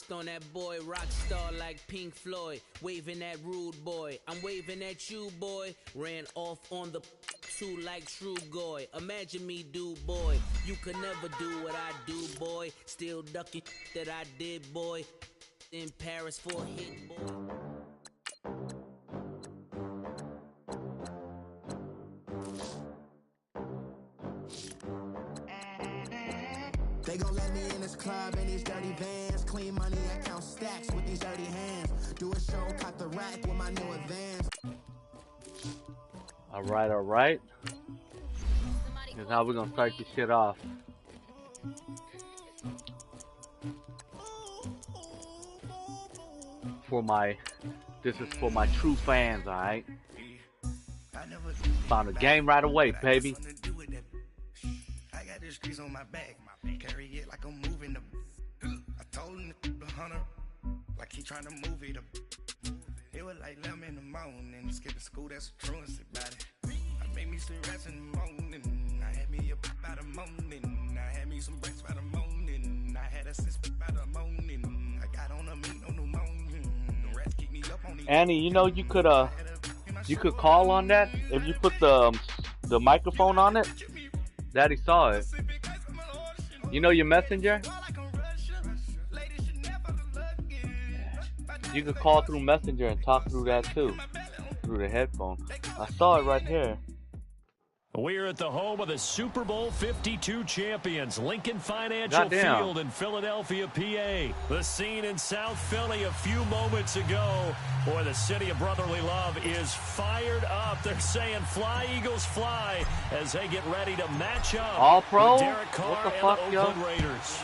On that boy, rock star like Pink Floyd, waving at rude boy. I'm waving at you, boy. Ran off on the two like True Goy. Imagine me, do boy. You could never do what I do, boy. Still ducking that I did, boy. In Paris for a hit, boy. They gon' let me in this club in these dirty vans. Clean money, I count stacks with these dirty hands. Do a show, cut the rack with my new advance. Alright. Here's how we're gonna start this shit off. This is for my true fans, alright? Found a game right away, baby. I got the streets on my back. Carry it like I'm moving them. I told him to the hunter, like he trying to move it up. It was like 11 in the morning, skipping school, that's a truancy about it. I made me some rats in the morning. I had me a pop by the morning. I had me some breaks by the morning. I had a sister by the morning. I got on a meat on the morning. The rats keep me up on the Annie, you know you could call on that if you put the microphone on it. Daddy saw it. You know your messenger? You could call through Messenger and talk through that too, through the headphone. I saw it right here. We're at the home of the Super Bowl 52 champions, Lincoln Financial Field in Philadelphia, PA. The scene in South Philly a few moments ago. Boy, the city of brotherly love is fired up. They're saying fly, Eagles, fly, as they get ready to match up All pro? with Derek Carr What the and fuck, the Oakland Raiders.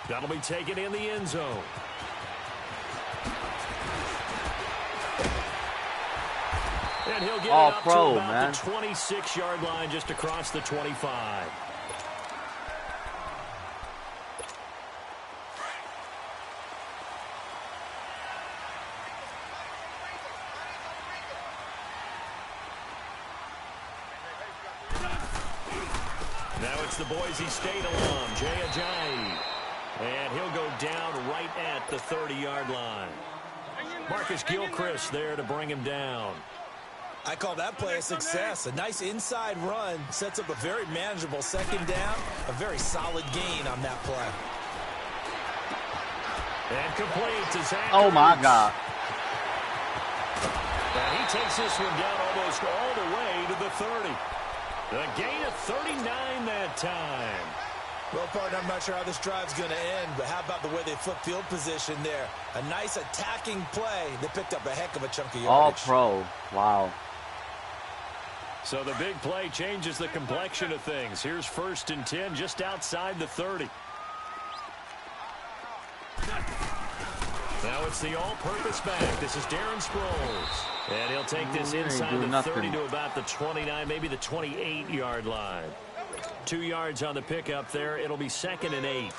That'll be taken in the end zone. And he'll get it up to about the 26-yard line, just across the 25. Now it's the Boise State alum, Jay Ajayi. And he'll go down right at the 30-yard line. Marcus Gilchrist there to bring him down. I call that play a success. A nice inside run sets up a very manageable second down. A very solid gain on that play. And complete to Zach. Oh, my God. And he takes this one down almost all the way to the 30. The gain of 39 that time. Well, partner, I'm not sure how this drive's going to end, but how about the way they flip field position there? A nice attacking play. They picked up a heck of a chunk of yardage. All pro. Wow. So the big play changes the complexion of things. Here's 1st and 10 just outside the 30. Now it's the all-purpose back. This is Darren Sproles. And he'll take this inside the 30 to about the 29, maybe the 28-yard line. 2 yards on the pickup there. It'll be 2nd and 8.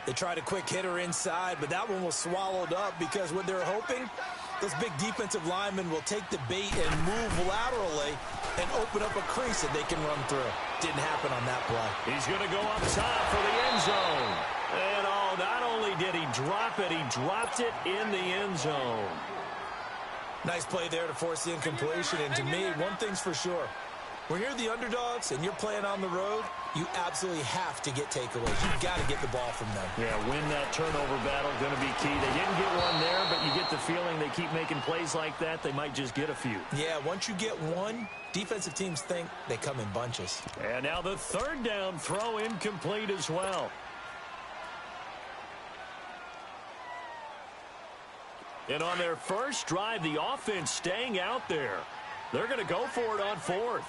They tried a quick hitter inside, but that one was swallowed up because what they're hoping, this big defensive lineman will take the bait and move laterally and open up a crease that they can run through. Didn't happen on that play. He's going to go up top for the end zone. And not only did he drop it, he dropped it in the end zone. Nice play there to force the incompletion. And to me, one thing's for sure. When you're the underdogs and you're playing on the road, you absolutely have to get takeaways. You've got to get the ball from them. Yeah, win that turnover battle, going to be key. They didn't get one there, but you get the feeling they keep making plays like that, they might just get a few. Yeah, once you get one, defensive teams think they come in bunches. And now the 3rd down throw incomplete as well. And on their first drive, the offense staying out there. They're going to go for it on 4th.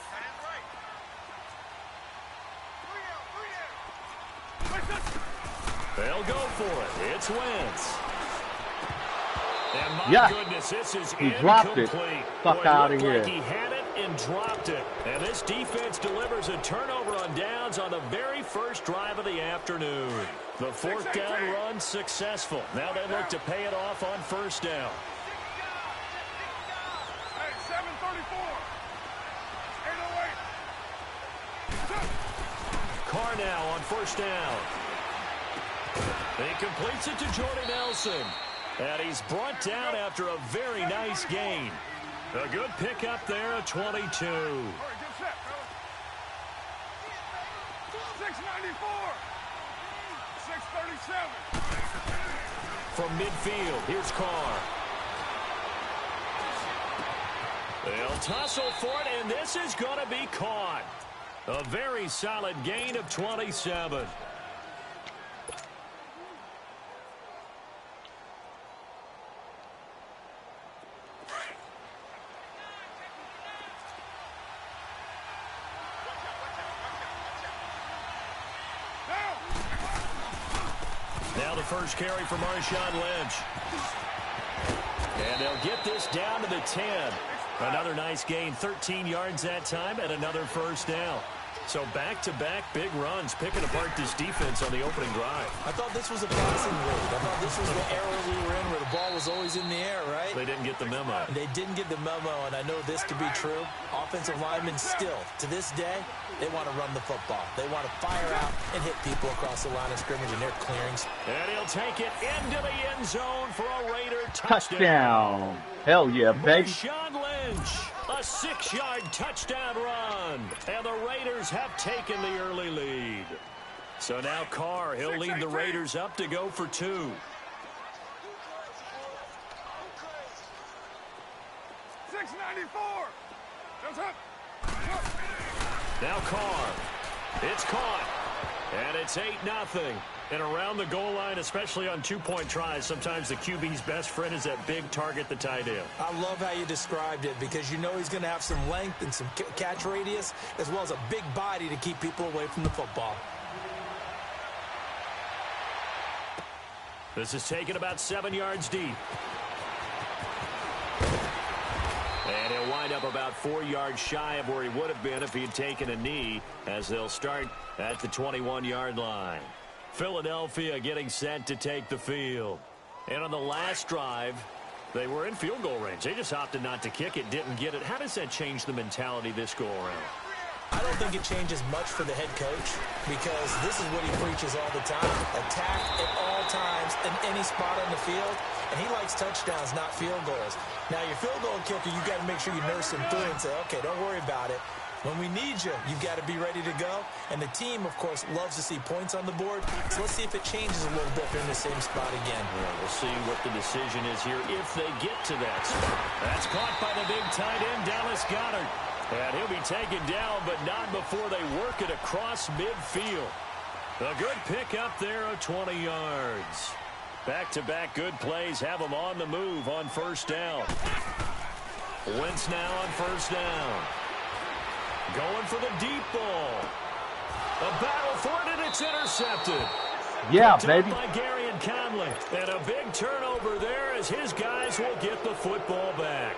They'll go for it. It's Wentz. And my goodness, this is he dropped it. incomplete. Fuck out of here. Like he had it and dropped it. And this defense delivers a turnover on downs on the very first drive of the afternoon. The fourth down run successful. Now they look to pay it off on first down. Hey, 7:34. 8:08. Carr now on first down. He completes it to Jordy Nelson. And he's brought down after a very nice gain. A good pickup there at 22. All right, get set, fellas. 694. 637. From midfield, here's Carr. They'll tussle for it, and this is going to be caught. A very solid gain of 27. Now the first carry for Marshawn Lynch. And they'll get this down to the 10. Another nice gain, 13 yards that time, and another first down. So back-to-back big runs, picking apart this defense on the opening drive. I thought this was a passing lead. I thought this was the era we were in where the ball was always in the air, right? They didn't get the memo. They didn't get the memo, and I know this to be true. Offensive linemen still, to this day, they want to run the football. They want to fire out and hit people across the line of scrimmage in their clearings. And he'll take it into the end zone for a Raider touchdown. Touchdown. Hell yeah, baby. Marshawn Lynch, a 6-yard touchdown run. And the Raiders have taken the early lead. So now Carr, he'll lead the Raiders up to go for 2. 694. Now Carr. It's caught. And it's 8-0. And around the goal line, especially on two-point tries, sometimes the QB's best friend is that big target, the tight end. I love how you described it because you know he's going to have some length and some catch radius as well as a big body to keep people away from the football. This is taken about 7 yards deep. And he'll wind up about 4 yards shy of where he would have been if he had taken a knee, as they'll start at the 21-yard line. Philadelphia getting set to take the field. And on the last drive, they were in field goal range. They just opted not to kick it, didn't get it. How does that change the mentality this go around? I don't think it changes much for the head coach because this is what he preaches all the time. Attack at all times in any spot on the field. And he likes touchdowns, not field goals. Now, your field goal kicker, you got to make sure you nurse him through and say, okay, don't worry about it. When we need you, you've got to be ready to go. And the team, of course, loves to see points on the board. So let's see if it changes a little bit if they're in the same spot again. Yeah, we'll see what the decision is here if they get to that spot. That's caught by the big tight end, Dallas Goedert. And he'll be taken down, but not before they work it across midfield. A good pickup there of 20 yards. Back-to-back good plays have them on the move on first down. Wentz now on first down. Going for the deep ball. A battle for it, and it's intercepted. Yeah, Picked baby. up by Gary and Conley. And a big turnover there as his guys will get the football back.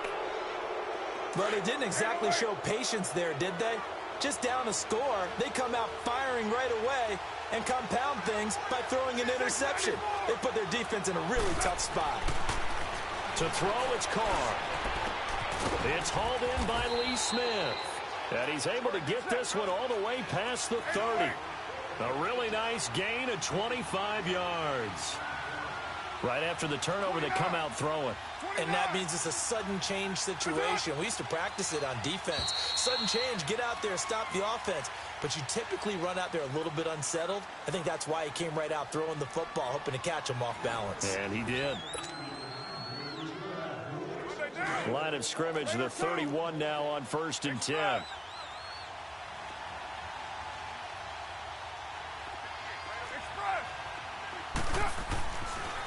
But it didn't exactly show patience there, did they? Just down a score, they come out firing right away and compound things by throwing an interception. They put their defense in a really tough spot. To throw, it's Carr. It's hauled in by Lee Smith. And he's able to get this one all the way past the 30. A really nice gain of 25 yards. Right after the turnover, they come out throwing. And that means it's a sudden change situation. We used to practice it on defense. Sudden change, get out there, stop the offense. But you typically run out there a little bit unsettled. I think that's why he came right out throwing the football, hoping to catch him off balance. And he did. Line of scrimmage, the 31 now on 1st and 10.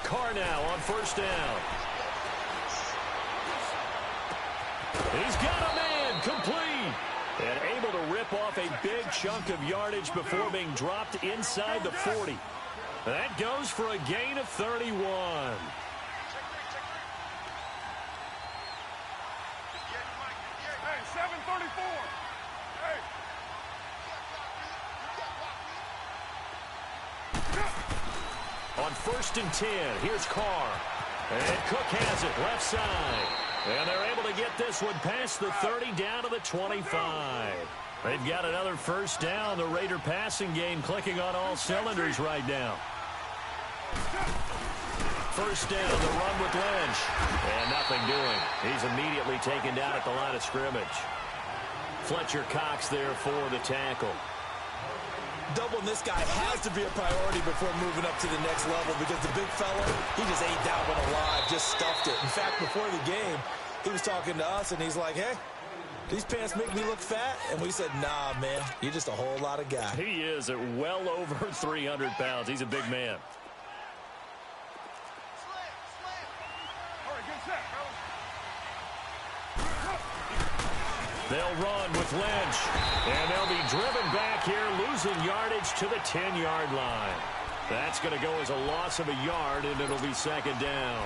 Carr now on first down. He's got a man, complete. And able to rip off a big chunk of yardage before being dropped inside the 40. That goes for a gain of 31. Hey, 7:34. On 1st and 10, here's Carr. And Cook has it, left side. And they're able to get this one past the 30 down to the 25. They've got another first down. The Raider passing game clicking on all cylinders right now. First down, the run with Lynch. And nothing doing. He's immediately taken down at the line of scrimmage. Fletcher Cox there for the tackle. Doubling this guy has to be a priority before moving up to the next level because the big fella, he just ate that one alive, just stuffed it. In fact, before the game, he was talking to us, and he's like, hey, these pants make me look fat? And we said, nah, man, you're just a whole lot of guy. He is at well over 300 pounds. He's a big man. They'll run with Lynch, and they'll be driven back here, losing yardage to the 10-yard line. That's going to go as a loss of a yard, and it'll be second down.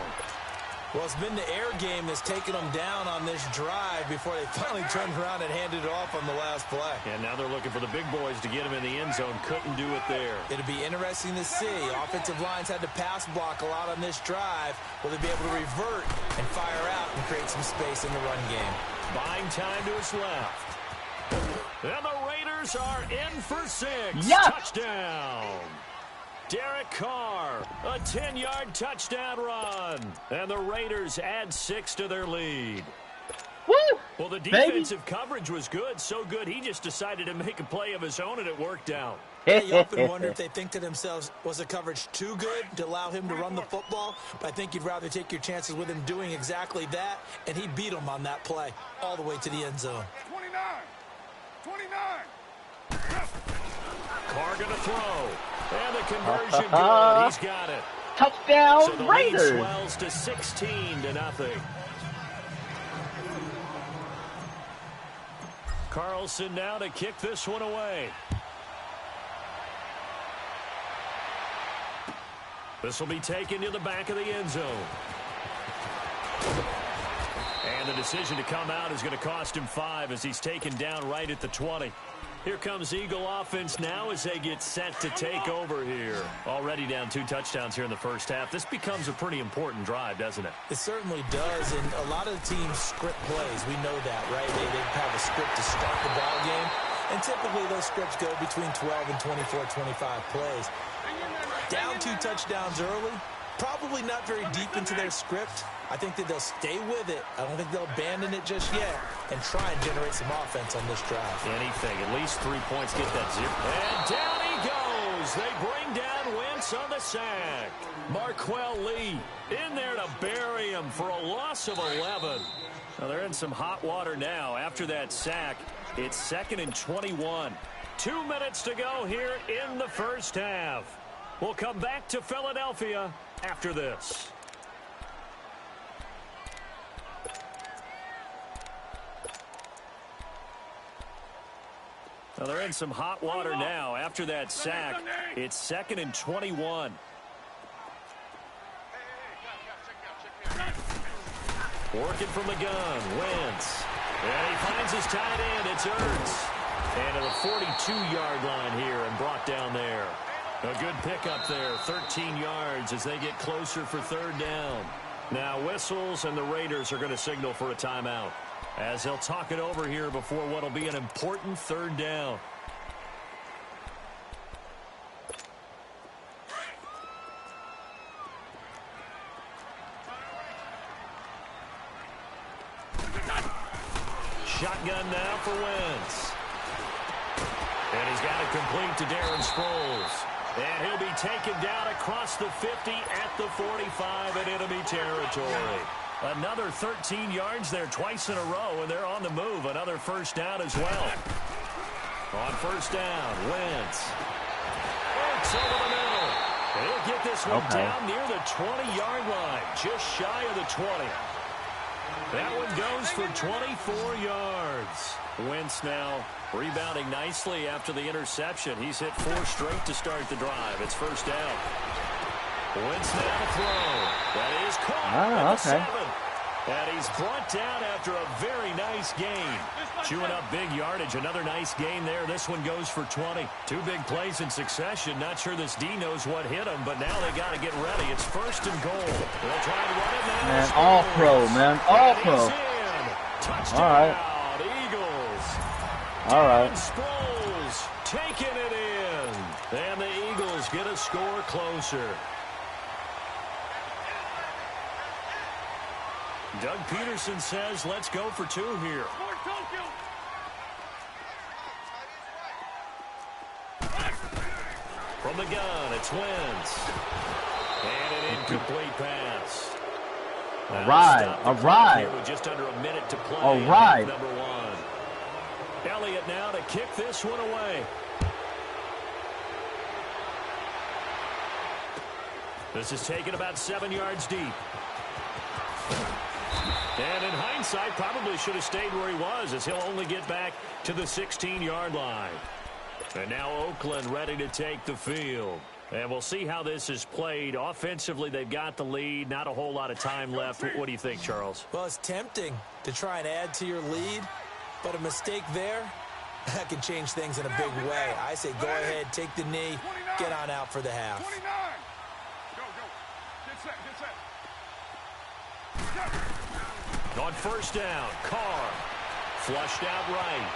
Well, it's been the air game that's taken them down on this drive before they finally turned around and handed it off on the last play. And now they're looking for the big boys to get him in the end zone. Couldn't do it there. It'll be interesting to see. Offensive lines had to pass block a lot on this drive. Will they be able to revert and fire out and create some space in the run game? Buying time to his left. And the Raiders are in for 6. Yeah. Touchdown. Derek Carr, a 10-yard touchdown run. And the Raiders add 6 to their lead. Woo! Well, the defensive coverage was good, so good he just decided to make a play of his own, and it worked out. You often wonder if they think to themselves, was the coverage too good to allow him to run the football? But I think you'd rather take your chances with him doing exactly that, and he beat him on that play all the way to the end zone. 29. Carr going to throw. And the conversion good. He's got it. Touchdown, so the Raiders. lead swells to 16-0. Carlson now to kick this one away. This will be taken to the back of the end zone. And the decision to come out is going to cost him 5 as he's taken down right at the 20. Here comes Eagle offense now as they get set to take over here. Already down 2 touchdowns here in the first half. This becomes a pretty important drive, doesn't it? It certainly does, and a lot of the teams script plays. We know that, right? They have a script to start the ball game, and typically those scripts go between 12 and 24, 25 plays. Down 2 touchdowns early, probably not very deep into their script. I think that they'll stay with it. I don't think they'll abandon it just yet and try and generate some offense on this drive. Anything. At least 3 points. Get that 0. And down he goes. They bring down Wentz on the sack. Marquell Lee in there to bury him for a loss of 11. Now they're in some hot water now. After that sack, it's 2nd and 21. 2 minutes to go here in the first half. We'll come back to Philadelphia after this. Now they're in some hot water now. After that sack, it's 2nd and 21. Working from the gun, Wentz. And he finds his tight end. It's Ertz. And to the 42-yard line here and brought down there. A good pickup there, 13 yards as they get closer for 3rd down. Now whistles and the Raiders are going to signal for a timeout as they'll talk it over here before what will be an important 3rd down. Shotgun now for Wentz. And he's got it complete to Darren Sproles. And he'll be taken down across the 50 at the 45 in enemy territory. Another 13 yards there twice in a row, and they're on the move. Another first down as well. On first down, Wentz. It's over the middle. And he'll get this one down near the 20-yard line, just shy of the 20. That one goes for 24 yards. Wentz now rebounding nicely after the interception. He's hit 4 straight to start the drive. It's first down. Wentz now to throw. That is caught at the 7. And he's brought down after a very nice game. Chewing up big yardage. Another nice gain there. This one goes for 20. 2 big plays in succession. Not sure this D knows what hit him, but now they got to get ready. It's 1st and goal. They'll try to run it now. Man, all pro, man. All pro. Touchdown, all right. Eagles. All right. Sproles taking it in. And the Eagles get a score closer. Doug Peterson says, let's go for 2 here. From the gun, it's Wentz. And an incomplete pass. All right, all right. With just under a minute to play. All right. Number 1. Elliott now to kick this one away. This is taken about 7 yards deep. And in hindsight, probably should have stayed where he was, as he'll only get back to the 16-yard line. And now Oakland ready to take the field. And we'll see how this is played. Offensively, they've got the lead. Not a whole lot of time left. What do you think, Charles? Well, it's tempting to try and add to your lead, but a mistake there, that can change things in a big way. I say go ahead, take the knee, get on out for the half. 29. Go, go. Get set, get set. On 1st down, Carr flushed out right.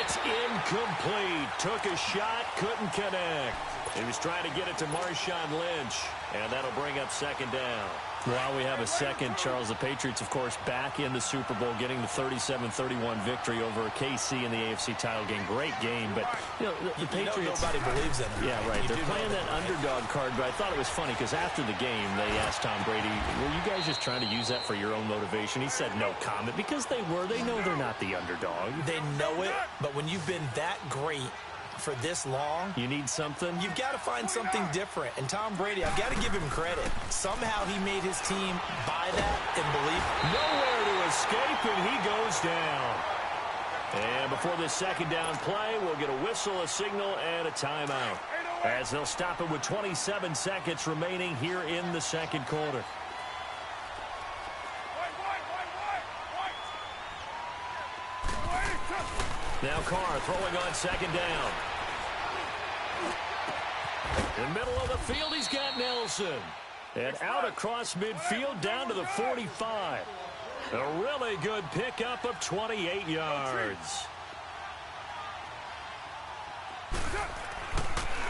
It's incomplete. Took a shot, couldn't connect. He was trying to get it to Marshawn Lynch, and that'll bring up 2nd down. While we have a second, Charles, the Patriots, of course, back in the Super Bowl, getting the 37-31 victory over KC in the AFC title game. Great game, but you know, the Patriots. Nobody believes in them. Yeah, right. They're playing that underdog card, but I thought it was funny because after the game, they asked Tom Brady, "Were you guys just trying to use that for your own motivation?" He said, "No comment," because they were. They know they're not the underdog. They know it, but when you've been that great for this long, you need something. You've got to find something different. And Tom Brady, I've got to give him credit. Somehow he made his team buy that and believe. Nowhere to escape, and he goes down. And before this 2nd down play, we'll get a whistle, a signal, and a timeout, as they'll stop it with 27 seconds remaining here in the 2nd quarter. Now Carr throwing on 2nd down. In the middle of the field, he's got Nelson. And out across midfield down to the 45. A really good pickup of 28 yards.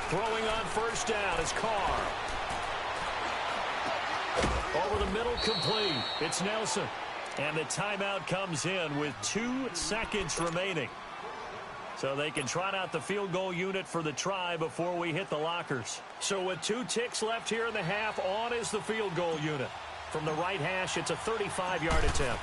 Throwing on 1st down is Carr. Over the middle, complete. It's Nelson. And the timeout comes in with 2 seconds remaining. So they can trot out the field goal unit for the try before we hit the lockers. So with 2 ticks left here in the half, on is the field goal unit. From the right hash, it's a 35-yard attempt.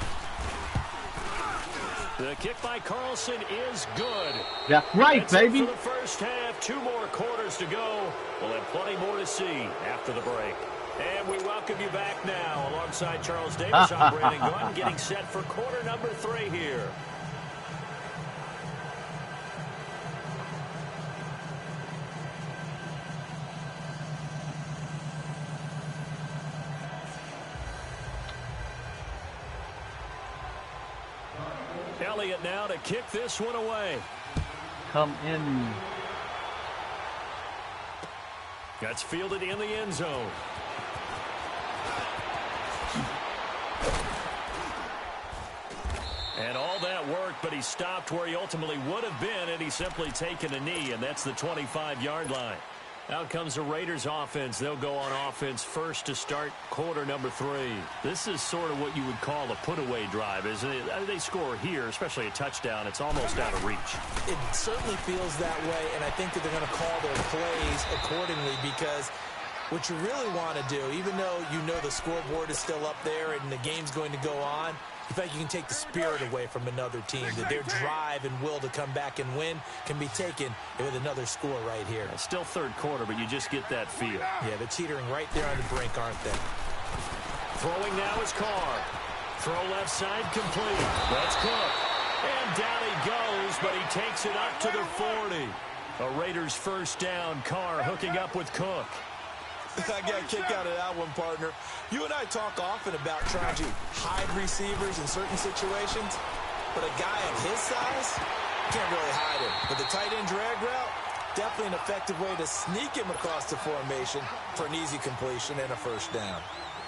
The kick by Carlson is good. That's right, baby. For the first half, 2 more quarters to go. We'll have plenty more to see after the break. And we welcome you back now alongside Charles Davis. I'm Brandon Gunn, getting set for quarter number 3 here. Elliott now to kick this one away. Come in. That's fielded in the end zone. And all that worked, but he stopped where he ultimately would have been, and he's simply taken a knee, and that's the 25-yard line. Out comes the Raiders offense. They'll go on offense first to start quarter number 3. This is sort of what you would call a put-away drive, isn't it? They score here, especially a touchdown. It's almost out of reach. It certainly feels that way, and I think that they're going to call their plays accordingly, because what you really want to do, even though you know the scoreboard is still up there and the game's going to go on, you think you can take the spirit away from another team, that their drive and will to come back and win can be taken with another score right here. It's still 3rd quarter, but you just get that feel. Yeah, they're teetering right there on the brink, aren't they? Throwing now is Carr. Throw left side complete. That's Cook. And down he goes, but he takes it up to the 40. A Raiders 1st down. Carr hooking up with Cook. I got a kick out of that one, partner. You and I talk often about trying to hide receivers in certain situations, but a guy of his size can't really hide him. But the tight end drag route, definitely an effective way to sneak him across the formation for an easy completion and a first down.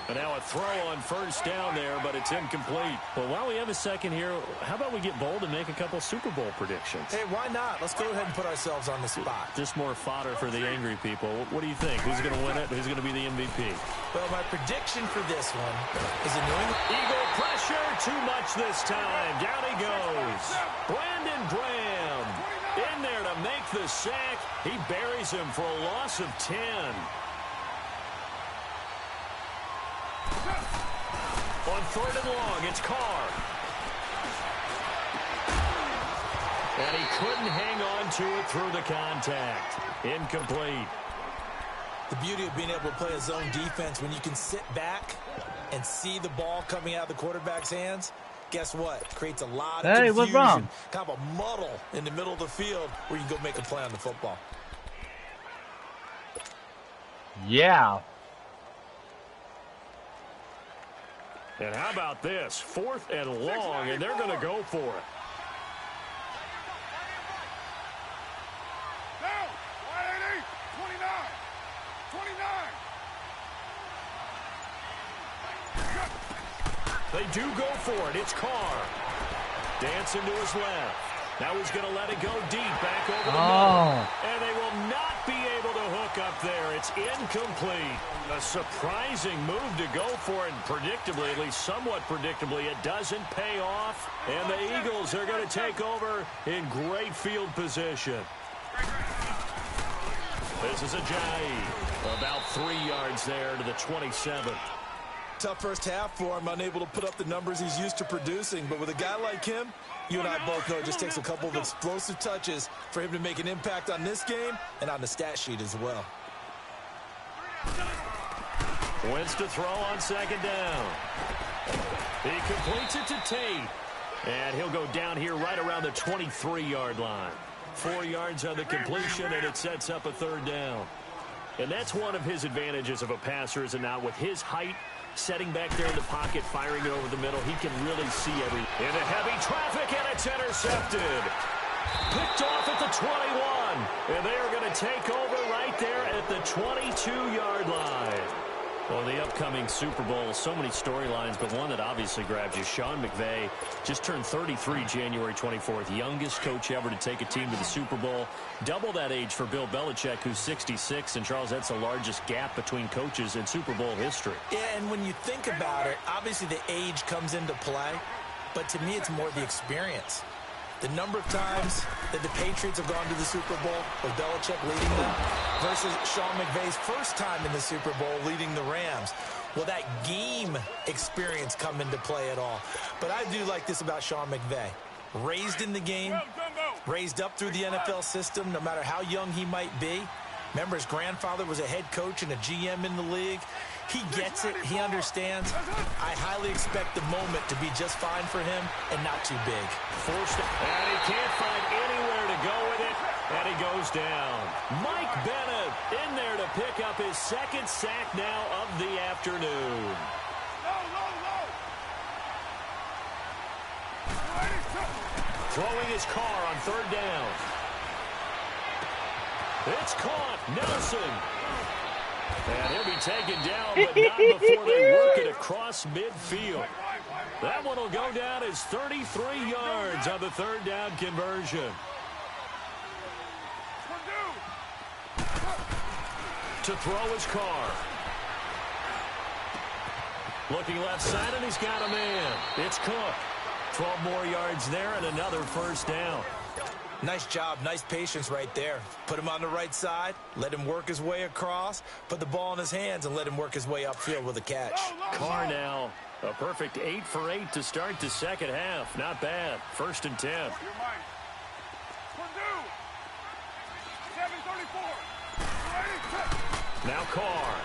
And now a throw on first down there, but it's incomplete. Well, while we have a second here, how about we get bold and make a couple Super Bowl predictions? Hey, why not? Let's go ahead and put ourselves on the spot. Just more fodder for the angry people. What do you think? Who's going to win it? Who's going to be the MVP? Well, my prediction for this one is a New England Eagle pressure, too much this time. Down he goes. Brandon Graham in there to make the sack. He buries him for a loss of 10. On third and long, it's Carr. And he couldn't hang on to it through the contact. Incomplete. The beauty of being able to play a zone defense when you can sit back and see the ball coming out of the quarterback's hands, guess what? Creates a lot of confusion. What's wrong? Kind of a muddle in the middle of the field where you can go make a play on the football. Yeah. And how about this? 4th and long, and they're going to go for it. Down. 180. 29. 29. They do go for it. It's Carr. Dancing to his left. Now he's going to let it go deep back over the middle. And they will not be able to hook up there. It's incomplete. A surprising move to go for it. And predictably, at least somewhat predictably, it doesn't pay off. And the Eagles are going to take over in great field position. This is Ajayi. About 3 yards there to the 27. Tough first half for him, unable to put up the numbers he's used to producing. But with a guy like him, you and I both know it just takes a couple of explosive touches for him to make an impact on this game and on the stat sheet as well. Wentz to throw on second down. He completes it to Tate. And he'll go down here right around the 23-yard line. 4 yards on the completion, and it sets up a third down. And that's one of his advantages of a passer, is it not? With his height, setting back there in the pocket, firing it over the middle, he can really see every... Into heavy traffic, and it's intercepted. Picked off at the 21. And they are going to take over right there at the 22-yard line. Well, the upcoming Super Bowl, so many storylines, but one that obviously grabs you. Sean McVay just turned 33 January 24th. Youngest coach ever to take a team to the Super Bowl. Double that age for Bill Belichick, who's 66. And, Charles, that's the largest gap between coaches in Super Bowl history. Yeah, and when you think about it, obviously the age comes into play. But to me, it's more the experience. The number of times that the Patriots have gone to the Super Bowl with Belichick leading them versus Sean McVay's first time in the Super Bowl leading the Rams. Will that game experience come into play at all? But I do like this about Sean McVay. Raised in the game, raised up through the NFL system, no matter how young he might be. Remember, his grandfather was a head coach and a GM in the league. He gets it. He understands. I highly expect the moment to be just fine for him and not too big. Forced, and he can't find anywhere to go with it, and he goes down. Mike Bennett in there to pick up his second sack now of the afternoon. Throwing his car on third down. It's caught. Nelson. And he'll be taken down, but not before they work it across midfield. That one will go down as 33 yards on the third down conversion. To throw his car. Looking left side, and he's got a man. It's Cook. 12 more yards there and another first down. Nice job, nice patience right there. Put him on the right side, let him work his way across, put the ball in his hands, and let him work his way upfield with a catch. Carr now, a perfect 8 for 8 to start the second half. Not bad. 1st and 10. Now Carr.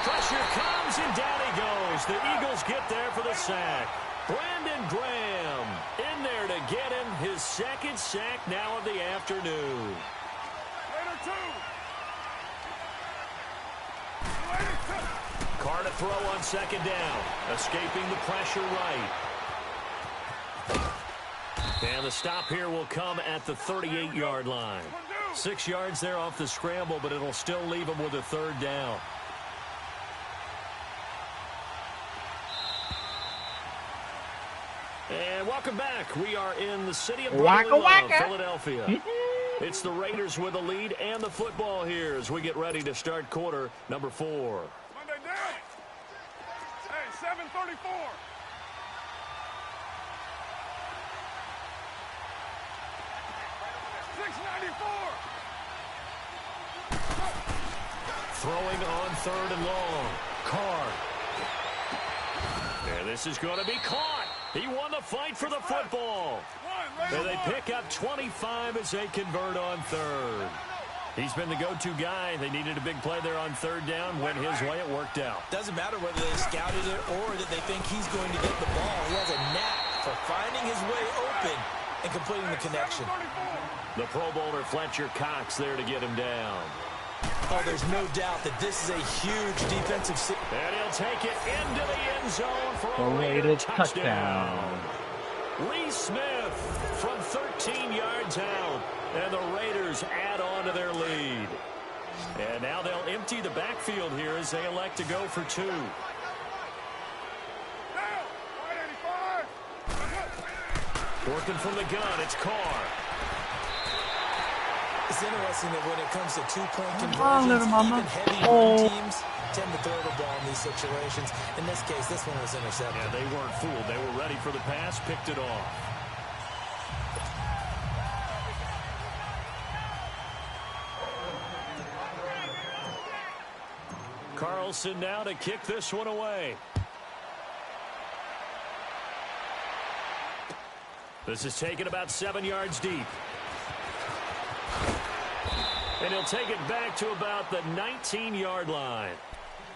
Pressure comes, and down he goes. The Eagles get there for the sack. Brandon Graham in there to get him his second sack now of the afternoon. Carr to throw on second down. Escaping the pressure right. And the stop here will come at the 38-yard line. 6 yards there off the scramble, but it'll still leave them with a third down. And welcome back. We are in the city of Philadelphia. It's the Raiders with the lead and the football here as we get ready to start quarter number 4. Monday down. Hey, 7:34. Throwing on third and long. Carr. And this is going to be caught. He won the fight for the football. And they pick up 25 as they convert on third. He's been the go-to guy. They needed a big play there on third down. Went his way. It worked out. Doesn't matter whether they scouted it or that they think he's going to get the ball. He has a knack for finding his way open and completing the connection. The Pro Bowler Fletcher Cox there to get him down. Oh, there's no doubt that this is a huge defensive... And he'll take it into the end zone for a Raider touchdown. Lee Smith from 13 yards out. And the Raiders add on to their lead. And now they'll empty the backfield here as they elect to go for 2. Working from the gun, it's Carr. It's interesting that when it comes to two-point conversions, even heavy teams tend to throw the ball in these situations. In this case, this one was intercepted. Yeah, they weren't fooled. They were ready for the pass, picked it off. Carlson now to kick this one away. This is taken about 7 yards deep. And he'll take it back to about the 19-yard line.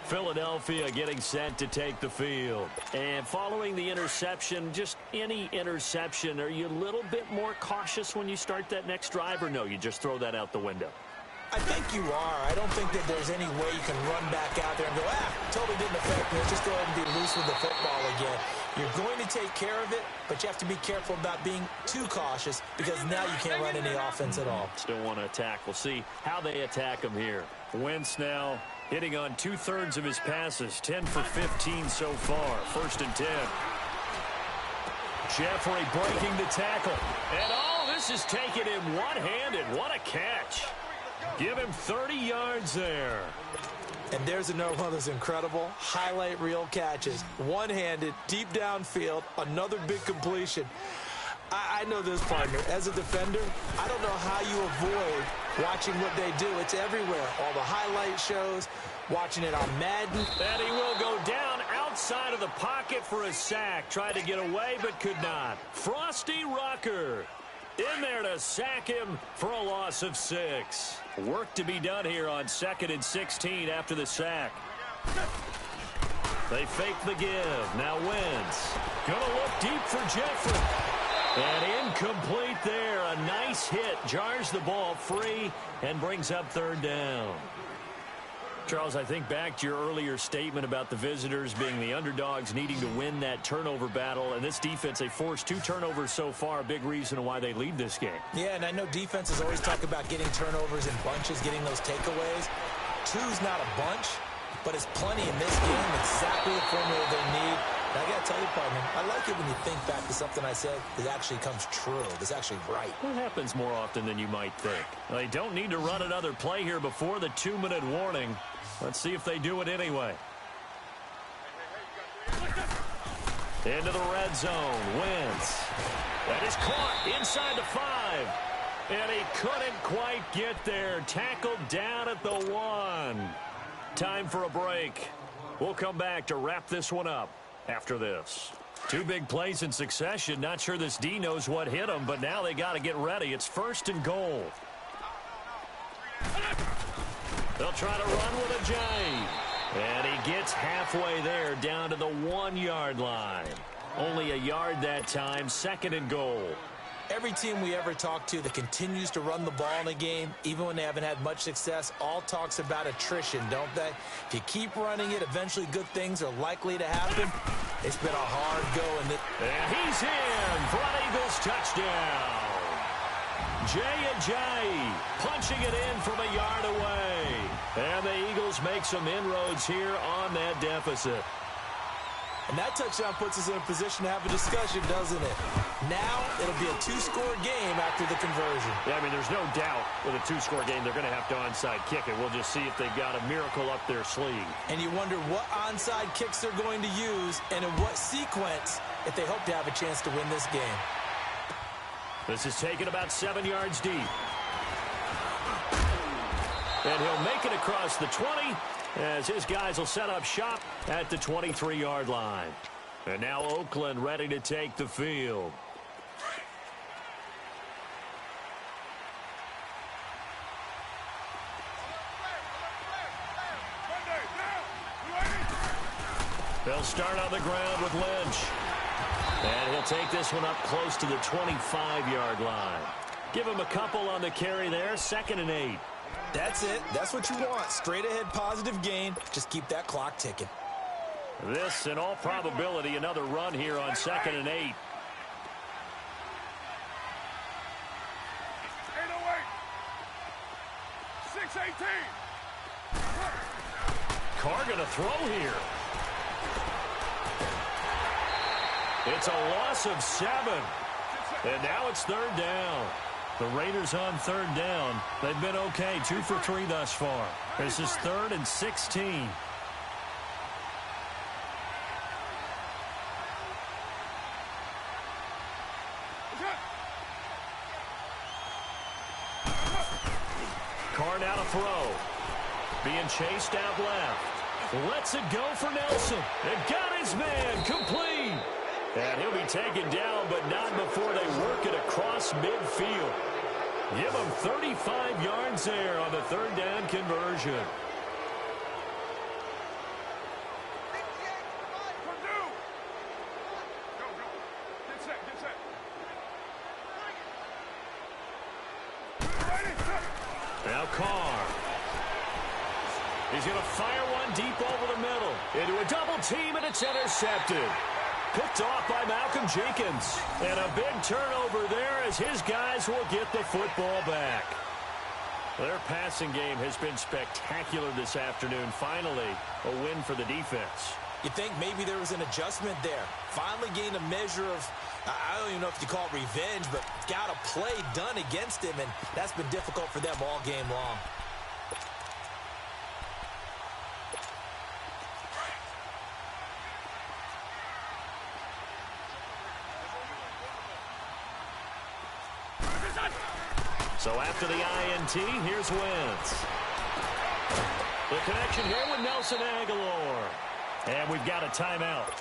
Philadelphia getting set to take the field. And following the interception, just any interception, are you a little bit more cautious when you start that next drive, or no, you just throw that out the window? I think you are. I don't think that there's any way you can run back out there and go, totally didn't affect me. Let's just go ahead and be loose with the football again. You're going to take care of it, but you have to be careful about being too cautious because now you can't run any offense at all. Still want to attack. We'll see how they attack him here. Wentz now hitting on 2/3 of his passes, 10 for 15 so far. 1st and 10. Jeffrey breaking the tackle. And this is taken in one-handed. What a catch. Give him 30 yards there. And there's another one of those incredible highlight reel catches. One-handed, deep downfield, another big completion. I know this, partner. As a defender, I don't know how you avoid watching what they do. It's everywhere. All the highlight shows, watching it on Madden. And he will go down outside of the pocket for a sack. Tried to get away, but could not. Frosty Rucker in there to sack him for a loss of 6. Work to be done here on 2nd and 16 after the sack. They fake the give. Now Wentz. Gonna look deep for Jeffrey. And incomplete there. A nice hit. Jars the ball free and brings up 3rd down. Charles, I think back to your earlier statement about the visitors being the underdogs needing to win that turnover battle. And this defense, they forced 2 turnovers so far, a big reason why they lead this game. Yeah, and I know defenses always talk about getting turnovers in bunches, getting those takeaways. 2's not a bunch, but it's plenty in this game. Exactly the formula they need. And I got to tell you, partner, I like it when you think back to something I said that actually comes true. That's actually right. That happens more often than you might think. They don't need to run another play here before the 2-minute warning. Let's see if they do it anyway. Into the red zone. Wentz. That is caught inside the 5. And he couldn't quite get there. Tackled down at the 1. Time for a break. We'll come back to wrap this one up after this. 2 big plays in succession. Not sure this D knows what hit him, but now they got to get ready. It's 1st and goal. They'll try to run with a J. And he gets halfway there down to the 1-yard line. Only a yard that time. 2nd and goal. Every team we ever talk to that continues to run the ball in a game, even when they haven't had much success, all talks about attrition, don't they? If you keep running it, eventually good things are likely to happen. It's been a hard go. And he's in for an Eagles touchdown. Jay Ajayi punching it in from a yard away. And the Eagles make some inroads here on that deficit. And that touchdown puts us in a position to have a discussion, doesn't it? Now it'll be a two-score game after the conversion. Yeah, I mean, there's no doubt with a two-score game they're going to have to onside kick it. We'll just see if they've got a miracle up their sleeve. And you wonder what onside kicks they're going to use and in what sequence if they hope to have a chance to win this game. This is taken about 7 yards deep. And he'll make it across the 20 as his guys will set up shop at the 23-yard line. And now Oakland ready to take the field. They'll start on the ground with Lynch. And he'll take this one up close to the 25-yard line. Give him a couple on the carry there, 2nd and 8. That's it. That's what you want. Straight ahead positive gain. Just keep that clock ticking. This, in all probability, another run here on 2nd and 8. 808. Carr going to throw here. It's a loss of 7. And now it's 3rd down. The Raiders on 3rd down. They've been okay, 2 for 3 thus far. This is 3rd and 16. Carr now to throw. Being chased out left. Lets it go for Nelson. And got his man complete. And he'll be taken down, but not before they work it across midfield. Give him 35 yards there on the 3rd down conversion. Now Carr. He's going to fire one deep over the middle. Into a double team, and it's intercepted. Picked off by Malcolm Jenkins. And a big turnover there as his guys will get the football back. Their passing game has been spectacular this afternoon. Finally, a win for the defense. You think maybe there was an adjustment there. Finally gained a measure of, I don't even know if you call it revenge, but got a play done against him, and that's been difficult for them all game long. So after the INT, here's Wentz. The connection here with Nelson Aguilar. And we've got a timeout.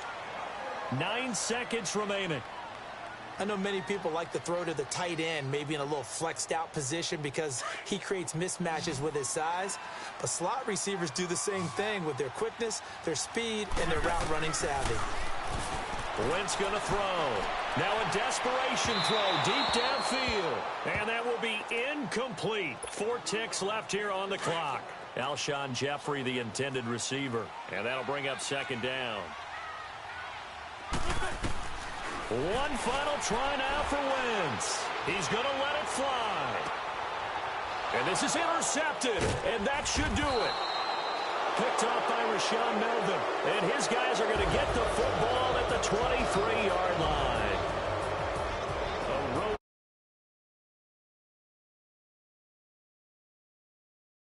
9 seconds remaining. I know many people like to throw to the tight end, maybe in a little flexed out position because he creates mismatches with his size. But slot receivers do the same thing with their quickness, their speed, and their route running savvy. Wentz going to throw. Now a desperation throw deep downfield. And that will be incomplete. 4 ticks left here on the clock. Alshon Jeffrey, the intended receiver. And that'll bring up 2nd down. One final try now for Wentz. He's going to let it fly. And this is intercepted. And that should do it. Picked off by Rashaan Melvin. And his guys are going to get the football at the 23-yard line.